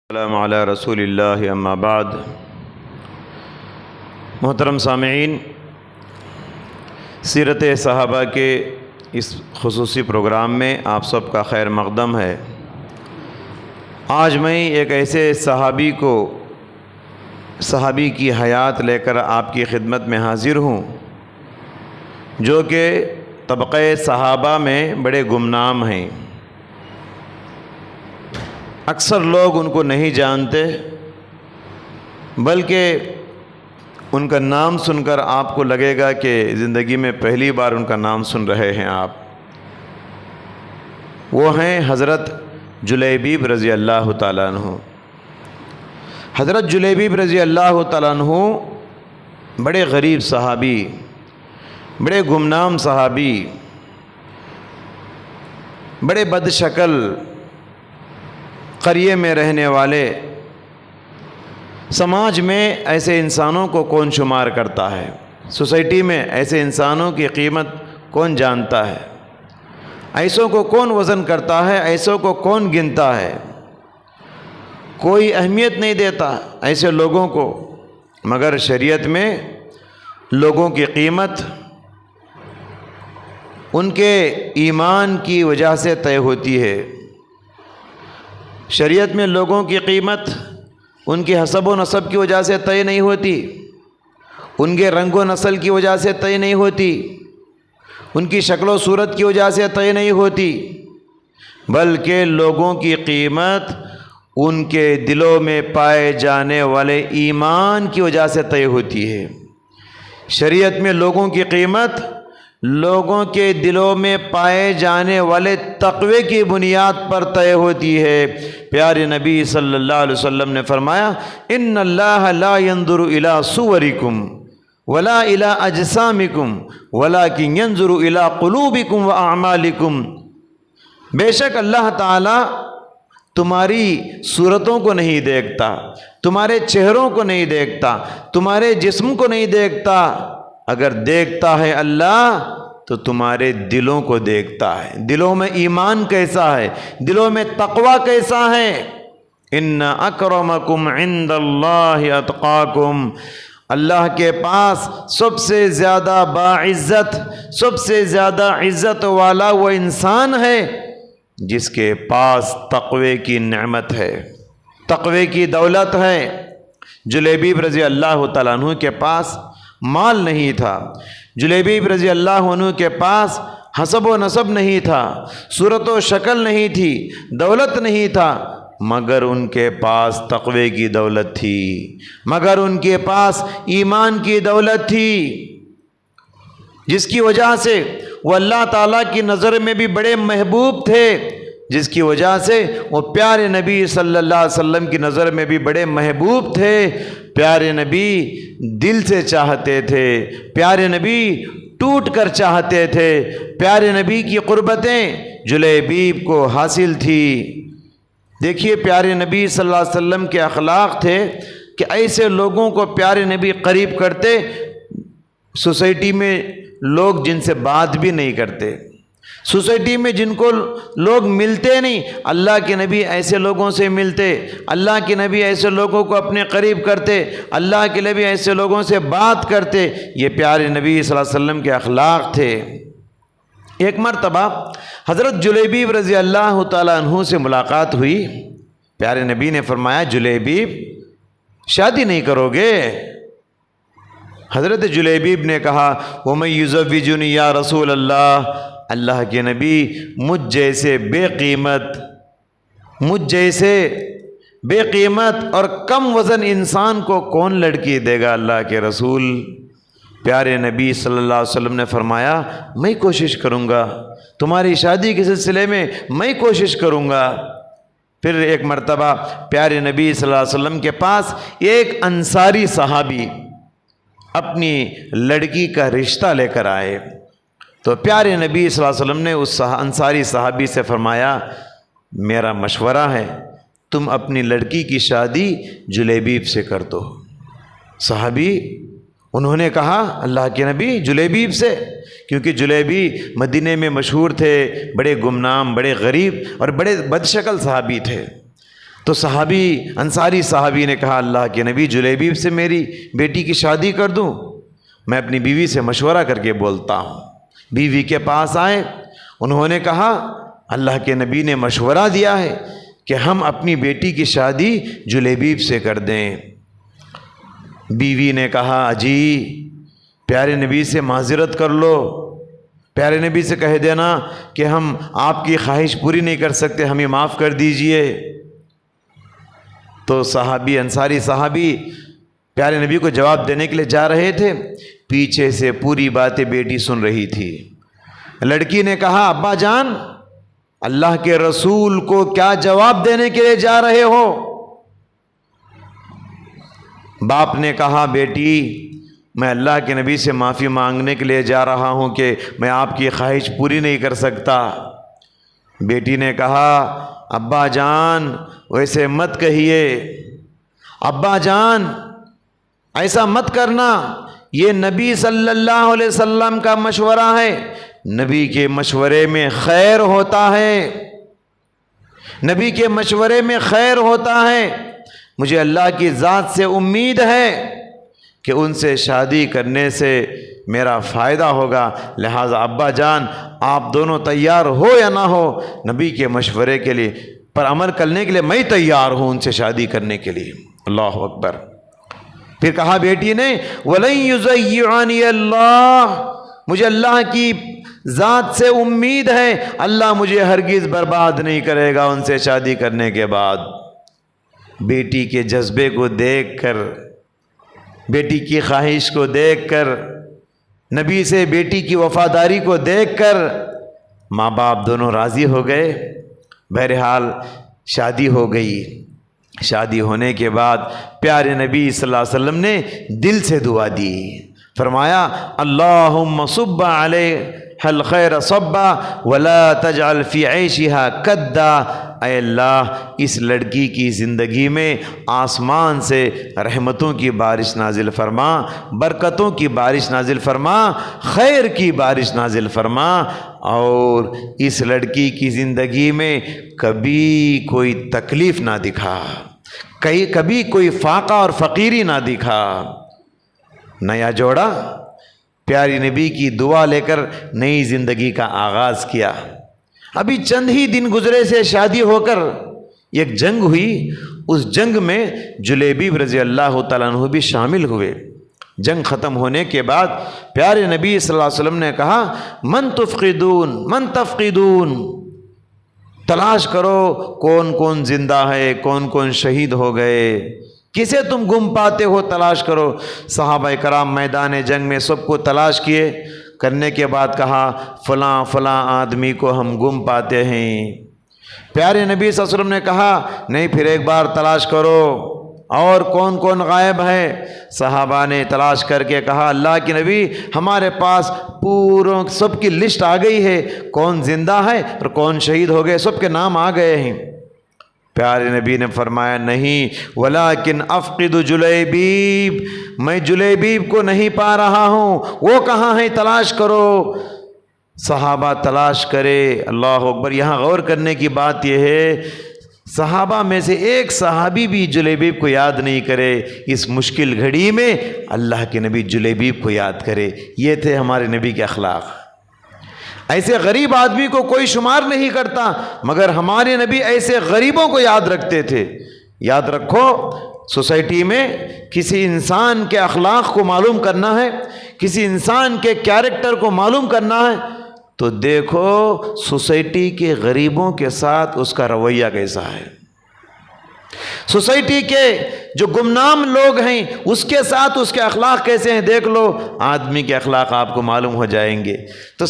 السلام علی رسول اللہ اما بعد۔ محترم سامعین، سیرت صحابہ کے اس خصوصی پروگرام میں آپ سب کا خیر مقدم ہے۔ آج میں ایک ایسے صحابی کی حیات لے کر آپ کی خدمت میں حاضر ہوں جو کہ طبقہ صحابہ میں بڑے گمنام ہیں۔ اکثر لوگ ان کو نہیں جانتے، بلکہ ان کا نام سن کر آپ کو لگے گا کہ زندگی میں پہلی بار ان کا نام سن رہے ہیں آپ۔ وہ ہیں حضرت جلیبیب رضی اللہ تعالیٰ عنہ۔ حضرت جلیبیب رضی اللہ تعالیٰ عنہ بڑے غریب صحابی، بڑے گمنام صحابی، بڑے بد شکل قریے میں رہنے والے۔ سماج میں ایسے انسانوں کو کون شمار کرتا ہے؟ سوسائٹی میں ایسے انسانوں کی قیمت کون جانتا ہے؟ ایسوں کو کون وزن کرتا ہے؟ ایسوں کو کون گنتا ہے؟ کوئی اہمیت نہیں دیتا ایسے لوگوں کو، مگر شریعت میں لوگوں کی قیمت ان کے ایمان کی وجہ سے طے ہوتی ہے۔ شریعت میں لوگوں کی قیمت ان کی حسب و نسب کی وجہ سے طے نہیں ہوتی، ان کے رنگ و نسل کی وجہ سے طے نہیں ہوتی، ان کی شکل و صورت کی وجہ سے طے نہیں ہوتی، بلکہ لوگوں کی قیمت ان کے دلوں میں پائے جانے والے ایمان کی وجہ سے طے ہوتی ہے۔ شریعت میں لوگوں کی قیمت لوگوں کے دلوں میں پائے جانے والے تقوی کی بنیاد پر طے ہوتی ہے۔ پیارے نبی صلی اللہ علیہ وسلم نے فرمایا، ان اللہ لا ينظر الى صورکم ولا الى اجسامکم ولکن ينظر الى قلوبکم واعمالکم۔ بے شک اللہ تعالی تمہاری صورتوں کو نہیں دیکھتا، تمہارے چہروں کو نہیں دیکھتا، تمہارے جسم کو نہیں دیکھتا، اگر دیکھتا ہے اللہ تو تمہارے دلوں کو دیکھتا ہے۔ دلوں میں ایمان کیسا ہے، دلوں میں تقوی کیسا ہے۔ ان اکرمکم عند اللہ اتقاکم۔ اللہ کے پاس سب سے زیادہ باعزت، سب سے زیادہ عزت والا وہ انسان ہے جس کے پاس تقوی کی نعمت ہے، تقوی کی دولت ہے۔ جلیبیب رضی اللہ تعالیٰ عنہ کے پاس مال نہیں تھا، جلیبیب رضی اللہ عنہ کے پاس حسب و نسب نہیں تھا، صورت و شکل نہیں تھی، دولت نہیں تھا، مگر ان کے پاس تقوی کی دولت تھی، مگر ان کے پاس ایمان کی دولت تھی، جس کی وجہ سے وہ اللہ تعالیٰ کی نظر میں بھی بڑے محبوب تھے، جس کی وجہ سے وہ پیارے نبی صلی اللہ علیہ وسلم کی نظر میں بھی بڑے محبوب تھے۔ پیارے نبی دل سے چاہتے تھے، پیارے نبی ٹوٹ کر چاہتے تھے، پیارے نبی کی قربتیں جلیبیب کو حاصل تھی۔ دیکھیے پیارے نبی صلی اللہ علیہ وسلم کے اخلاق تھے کہ ایسے لوگوں کو پیارے نبی قریب کرتے، سوسائٹی میں لوگ جن سے بات بھی نہیں کرتے، سوسائٹی میں جن کو لوگ ملتے نہیں، اللہ کے نبی ایسے لوگوں سے ملتے، اللہ کے نبی ایسے لوگوں کو اپنے قریب کرتے، اللہ کے نبی ایسے لوگوں سے بات کرتے۔ یہ پیارے نبی صلی اللہ علیہ وسلم کے اخلاق تھے۔ ایک مرتبہ حضرت جلیبیب رضی اللہ تعالیٰ عنہ سے ملاقات ہوئی۔ پیارے نبی نے فرمایا، جلیبیب شادی نہیں کرو گے؟ حضرت جلیبیب نے کہا، وَمَن يُزَوِّجُنِي یا رسول اللہ، اللہ کے نبی مجھ جیسے بے قیمت اور کم وزن انسان کو کون لڑکی دے گا اللہ کے رسول؟ پیارے نبی صلی اللہ علیہ وسلم نے فرمایا، میں کوشش کروں گا، تمہاری شادی کے سلسلے میں میں کوشش کروں گا۔ پھر ایک مرتبہ پیارے نبی صلی اللہ علیہ وسلم کے پاس ایک انصاری صحابی اپنی لڑکی کا رشتہ لے کر آئے، تو پیارے نبی صلی اللہ علیہ وسلم نے اس انصاری صحابی سے فرمایا، میرا مشورہ ہے تم اپنی لڑکی کی شادی جلیبیب سے کر دو۔ صحابی انہوں نے کہا، اللہ کے نبی جلیبیب سے؟ کیونکہ جلیبی مدینے میں مشہور تھے، بڑے گمنام، بڑے غریب اور بڑے بدشکل صحابی تھے۔ تو صحابی انصاری صحابی نے کہا اللہ کے نبی جلیبیب سے میری بیٹی کی شادی کر دوں؟ میں اپنی بیوی سے مشورہ کر کے بولتا ہوں۔ بیوی کے پاس آئے، انہوں نے کہا اللہ کے نبی نے مشورہ دیا ہے کہ ہم اپنی بیٹی کی شادی جلیبیب سے کر دیں۔ بیوی نے کہا جی پیارے نبی سے معذرت کر لو، پیارے نبی سے کہہ دینا کہ ہم آپ کی خواہش پوری نہیں کر سکتے، ہمیں معاف کر دیجئے۔ تو صحابی انصاری صحابی پیارے نبی کو جواب دینے کے لیے جا رہے تھے، پیچھے سے پوری باتیں بیٹی سن رہی تھی۔ لڑکی نے کہا ابا جان اللہ کے رسول کو کیا جواب دینے کے لیے جا رہے ہو؟ باپ نے کہا بیٹی میں اللہ کے نبی سے معافی مانگنے کے لیے جا رہا ہوں کہ میں آپ کی خواہش پوری نہیں کر سکتا۔ بیٹی نے کہا ابا جان ویسے مت کہیے، ابا جان ایسا مت کرنا، یہ نبی صلی اللہ علیہ وسلم کا مشورہ ہے، نبی کے مشورے میں خیر ہوتا ہے، نبی کے مشورے میں خیر ہوتا ہے، مجھے اللہ کی ذات سے امید ہے کہ ان سے شادی کرنے سے میرا فائدہ ہوگا، لہٰذا ابا جان آپ دونوں تیار ہو یا نہ ہو نبی کے مشورے کے لیے پر عمل کرنے کے لیے میں تیار ہوں ان سے شادی کرنے کے لیے۔ اللہ اکبر۔ پھر کہا بیٹی نے وَلَن يُضَيِّعَنِيَ اللَّهُ، مجھے اللہ کی ذات سے امید ہے اللہ مجھے ہرگز برباد نہیں کرے گا ان سے شادی کرنے کے بعد۔ بیٹی کے جذبے کو دیکھ کر، بیٹی کی خواہش کو دیکھ کر، نبی سے بیٹی کی وفاداری کو دیکھ کر ماں باپ دونوں راضی ہو گئے۔ بہرحال شادی ہو گئی۔ شادی ہونے کے بعد پیارے نبی صلی اللہ علیہ وسلم نے دل سے دعا دی، فرمایا اللہم صب علیہ الخیر صبا ولا تجعل فی عیشہا کدا، اے اللہ اس لڑکی کی زندگی میں آسمان سے رحمتوں کی بارش نازل فرما، برکتوں کی بارش نازل فرما، خیر کی بارش نازل فرما، اور اس لڑکی کی زندگی میں کبھی کوئی تکلیف نہ دکھا، کبھی کوئی فاقہ اور فقیری نہ دکھا۔ نیا جوڑا پیاری نبی کی دعا لے کر نئی زندگی کا آغاز کیا۔ ابھی چند ہی دن گزرے سے شادی ہو کر ایک جنگ ہوئی، اس جنگ میں جلیبیب رضی اللہ تعالیٰ عنہ بھی شامل ہوئے۔ جنگ ختم ہونے کے بعد پیارے نبی صلی اللہ علیہ وسلم نے کہا من تفقدون، تلاش کرو کون کون زندہ ہے، کون کون شہید ہو گئے، کسے تم گم پاتے ہو، تلاش کرو۔ صحابہ کرام میدان جنگ میں سب کو تلاش کیے، کرنے کے بعد کہا فلاں فلاں آدمی کو ہم گم پاتے ہیں۔ پیارے نبی صلی اللہ علیہ وسلم نے کہا نہیں پھر ایک بار تلاش کرو، اور کون کون غائب ہے؟ صحابہ نے تلاش کر کے کہا اللہ کے نبی ہمارے پاس پوروں سب کی لسٹ آ گئی ہے، کون زندہ ہے اور کون شہید ہو گئے، سب کے نام آ گئے ہیں۔ پیارے نبی نے فرمایا نہیں ولیکن افقد جلیبیب، میں جلیبیب کو نہیں پا رہا ہوں، وہ کہاں ہے تلاش کرو۔ صحابہ تلاش کرے۔ اللہ اکبر۔ یہاں غور کرنے کی بات یہ ہے صحابہ میں سے ایک صحابی بھی جلیبیب کو یاد نہیں کرے، اس مشکل گھڑی میں اللہ کے نبی جلیبیب کو یاد کرے۔ یہ تھے ہمارے نبی کے اخلاق۔ ایسے غریب آدمی کو کوئی شمار نہیں کرتا، مگر ہمارے نبی ایسے غریبوں کو یاد رکھتے تھے۔ یاد رکھو سوسائٹی میں کسی انسان کے اخلاق کو معلوم کرنا ہے، کسی انسان کے کیریکٹر کو معلوم کرنا ہے تو دیکھو سوسائٹی کے غریبوں کے ساتھ اس کا رویہ کیسا ہے، سوسائٹی کے جو گمنام لوگ ہیں اس کے ساتھ اس کے اخلاق کیسے ہیں، دیکھ لو آدمی کے اخلاق آپ کو معلوم ہو جائیں گے۔ تو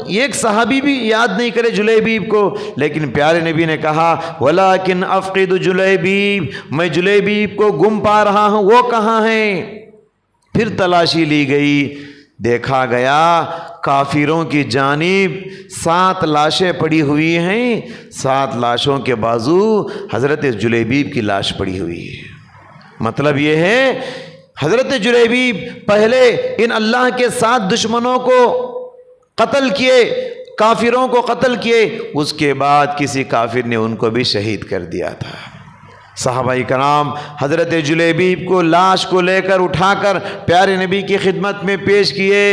ایک صحابی بھی یاد نہیں کرے جلیبیب کو، لیکن پیارے نبی نے کہا ولیکن افقد جلیبیب، میں جلیبیب کو گم پا رہا ہوں، وہ کہاں ہیں؟ پھر تلاشی لی گئی، دیکھا گیا کافروں کی جانب 7 لاشیں پڑی ہوئی ہیں، 7 لاشوں کے بازو حضرت جلیبیب کی لاش پڑی ہوئی ہے۔ مطلب یہ ہے حضرت جلیبیب پہلے ان اللہ کے 7 دشمنوں کو قتل کیے، کافروں کو قتل کیے، اس کے بعد کسی کافر نے ان کو بھی شہید کر دیا تھا۔ صحابہ کرام حضرت جلیبیب کو لاش کو لے کر اٹھا کر پیارے نبی کی خدمت میں پیش کیے۔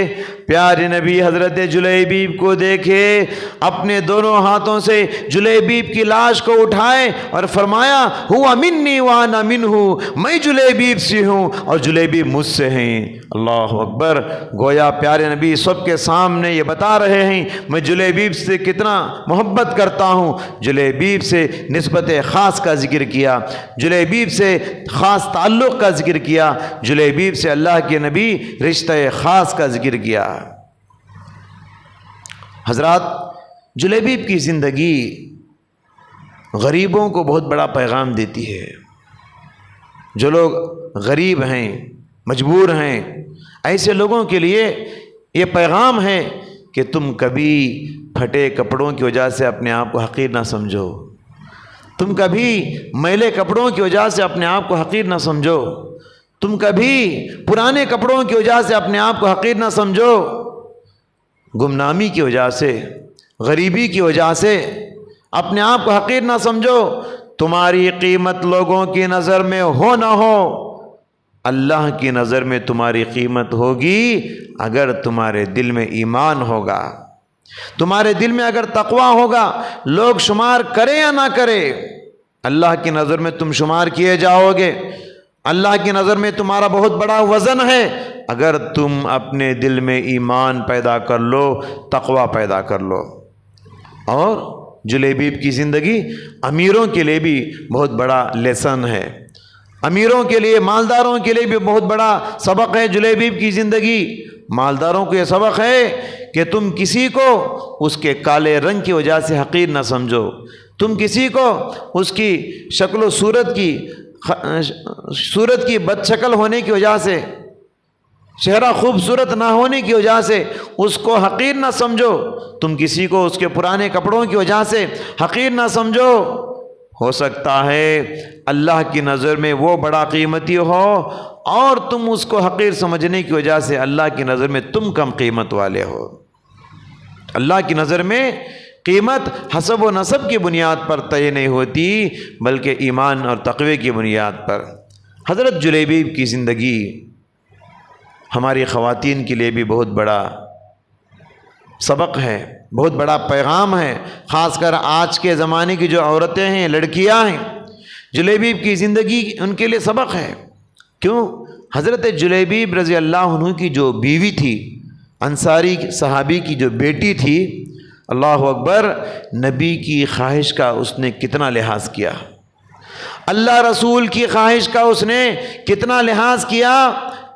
پیارے نبی حضرت جلیبیب کو دیکھے، اپنے دونوں ہاتھوں سے جلیبیب کی لاش کو اٹھائے اور فرمایا ہوا منی وانا منہ، میں جلیبیب سے ہوں اور جلیبیب مجھ سے ہیں۔ اللہ اکبر! گویا پیارے نبی سب کے سامنے یہ بتا رہے ہیں میں جلیبیب سے کتنا محبت کرتا ہوں۔ جلیبیب سے نسبت خاص کا ذکر کیا، جلیبیب سے خاص تعلق کا ذکر کیا، جلیبیب سے اللہ کے نبی رشتہ خاص کا ذکر کیا۔ حضرات، جلیبیب کی زندگی غریبوں کو بہت بڑا پیغام دیتی ہے۔ جو لوگ غریب ہیں، مجبور ہیں، ایسے لوگوں کے لیے یہ پیغام ہے کہ تم کبھی پھٹے کپڑوں کی وجہ سے اپنے آپ کو حقیر نہ سمجھو، تم کبھی میلے کپڑوں کی وجہ سے اپنے آپ کو حقیر نہ سمجھو، تم کبھی پرانے کپڑوں کی وجہ سے اپنے آپ کو حقیر نہ سمجھو، گمنامی کی وجہ سے، غریبی کی وجہ سے اپنے آپ کو حقیر نہ سمجھو۔ تمہاری قیمت لوگوں کی نظر میں ہو نہ ہو، اللہ کی نظر میں تمہاری قیمت ہوگی اگر تمہارے دل میں ایمان ہوگا، تمہارے دل میں اگر تقویٰ ہوگا۔ لوگ شمار کریں یا نہ کرے، اللہ کی نظر میں تم شمار کیے جاؤ گے۔ اللہ کی نظر میں تمہارا بہت بڑا وزن ہے اگر تم اپنے دل میں ایمان پیدا کر لو، تقویٰ پیدا کر لو۔ اور جلیبیب کی زندگی امیروں کے لیے بھی بہت بڑا لیسن ہے، امیروں کے لیے، مالداروں کے لیے بھی بہت بڑا سبق ہے جلیبیب کی زندگی۔ مالداروں کو یہ سبق ہے کہ تم کسی کو اس کے کالے رنگ کی وجہ سے حقیر نہ سمجھو، تم کسی کو اس کی شکل و صورت کی بد شکل ہونے کی وجہ سے، چہرہ خوبصورت نہ ہونے کی وجہ سے اس کو حقیر نہ سمجھو، تم کسی کو اس کے پرانے کپڑوں کی وجہ سے حقیر نہ سمجھو۔ ہو سکتا ہے اللہ کی نظر میں وہ بڑا قیمتی ہو اور تم اس کو حقیر سمجھنے کی وجہ سے اللہ کی نظر میں تم کم قیمت والے ہو۔ اللہ کی نظر میں قیمت حسب و نسب کی بنیاد پر طے نہیں ہوتی بلکہ ایمان اور تقوی کی بنیاد پر۔ حضرت جلیبیب کی زندگی ہماری خواتین کے لیے بھی بہت بڑا سبق ہے، بہت بڑا پیغام ہے، خاص کر آج کے زمانے کی جو عورتیں ہیں، لڑکیاں ہیں، جلیبیب کی زندگی ان کے لیے سبق ہے۔ کیوں؟ حضرت جلیبیب رضی اللہ عنہ کی جو بیوی تھی، انصاری صحابی کی جو بیٹی تھی، اللہ اکبر، نبی کی خواہش کا اس نے کتنا لحاظ کیا، اللہ رسول کی خواہش کا اس نے کتنا لحاظ کیا،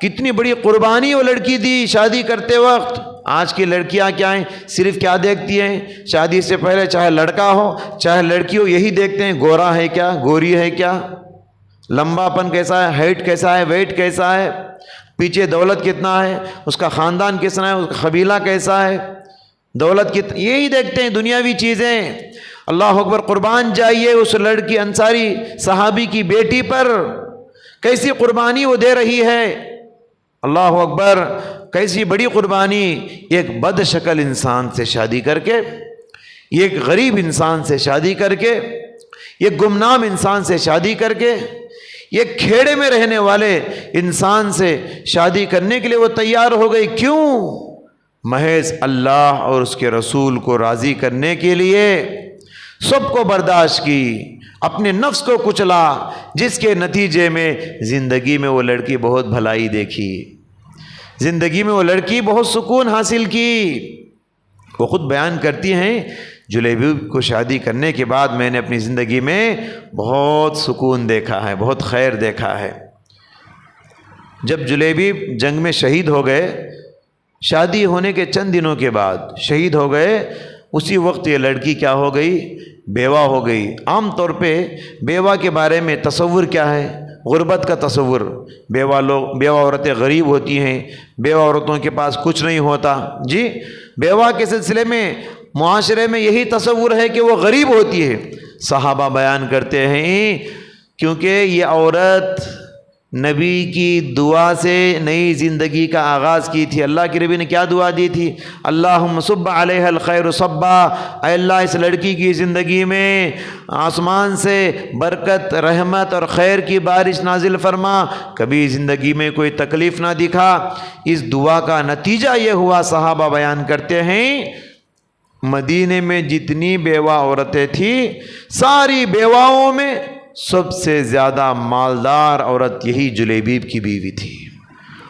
کتنی بڑی قربانی وہ لڑکی دی شادی کرتے وقت۔ آج کی لڑکیاں کیا ہیں؟ صرف کیا دیکھتی ہیں؟ شادی سے پہلے چاہے لڑکا ہو چاہے لڑکی ہو، یہی دیکھتے ہیں، گورا ہے کیا، گوری ہے کیا، لمبا پن کیسا ہے، ہائٹ کیسا ہے، ویٹ کیسا ہے، پیچھے دولت کتنا ہے، اس کا خاندان کتنا ہے، اس کا قبیلہ کیسا ہے، دولت کتنی، یہی دیکھتے ہیں دنیاوی چیزیں۔ اللہ اکبر! قربان جائیے اس لڑکی انصاری صحابی کی بیٹی پر، کیسی قربانی وہ دے رہی ہے، اللہ اکبر! کیسی بڑی قربانی، ایک بد شکل انسان سے شادی کر کے، ایک غریب انسان سے شادی کر کے، ایک گمنام انسان سے شادی کر کے، ایک کھیڑے میں رہنے والے انسان سے شادی کرنے کے لیے وہ تیار ہو گئی۔ کیوں؟ محض اللہ اور اس کے رسول کو راضی کرنے کے لیے سب کو برداشت کی، اپنے نفس کو کچلا، جس کے نتیجے میں زندگی میں وہ لڑکی بہت بھلائی دیکھی، زندگی میں وہ لڑکی بہت سکون حاصل کی۔ وہ خود بیان کرتی ہیں، جلیبیب کو شادی کرنے کے بعد میں نے اپنی زندگی میں بہت سکون دیکھا ہے، بہت خیر دیکھا ہے۔ جب جلیبیب جنگ میں شہید ہو گئے، شادی ہونے کے چند دنوں کے بعد شہید ہو گئے، اسی وقت یہ لڑکی کیا ہو گئی؟ بیوہ ہو گئی۔ عام طور پہ بیوہ کے بارے میں تصور کیا ہے؟ غربت کا تصور، بیوہ عورتیں غریب ہوتی ہیں، بیوہ عورتوں کے پاس کچھ نہیں ہوتا۔ جی، بیوہ کے سلسلے میں معاشرے میں یہی تصور ہے کہ وہ غریب ہوتی ہے۔ صحابہ بیان کرتے ہیں کیونکہ یہ عورت نبی کی دعا سے نئی زندگی کا آغاز کی تھی۔ اللہ کے نبی نے کیا دعا دی تھی؟ اللہم صب علیہ الخیر صبا، اے اللہ اس لڑکی کی زندگی میں آسمان سے برکت، رحمت اور خیر کی بارش نازل فرما، کبھی زندگی میں کوئی تکلیف نہ دکھا۔ اس دعا کا نتیجہ یہ ہوا، صحابہ بیان کرتے ہیں، مدینے میں جتنی بیوہ عورتیں تھیں، ساری بیواؤں میں سب سے زیادہ مالدار عورت یہی جلیبیب کی بیوی تھی،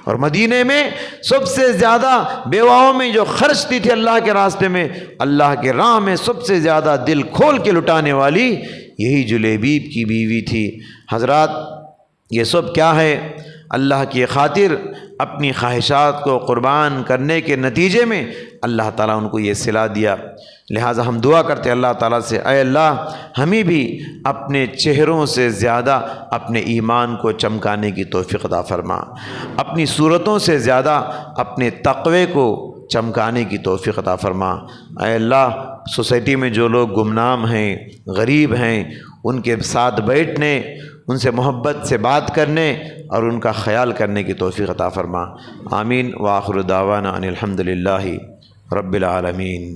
اور مدینے میں سب سے زیادہ بیواؤں میں جو خرچتی تھی اللہ کے راستے میں، اللہ کے راہ میں سب سے زیادہ دل کھول کے لٹانے والی یہی جلیبیب کی بیوی تھی۔ حضرات، یہ سب کیا ہے؟ اللہ کی خاطر اپنی خواہشات کو قربان کرنے کے نتیجے میں اللہ تعالیٰ ان کو یہ صلہ دیا۔ لہٰذا ہم دعا کرتے اللہ تعالیٰ سے، اے اللہ ہمیں بھی اپنے چہروں سے زیادہ اپنے ایمان کو چمکانے کی توفیق عطا فرما، اپنی صورتوں سے زیادہ اپنے تقوی کو چمکانے کی توفیق عطا فرما۔ اے اللہ سوسائٹی میں جو لوگ گمنام ہیں، غریب ہیں، ان کے ساتھ بیٹھنے، ان سے محبت سے بات کرنے اور ان کا خیال کرنے کی توفیق عطا فرما۔ آمین۔ وآخر دعوانا ان الحمد للہ رب العالمین۔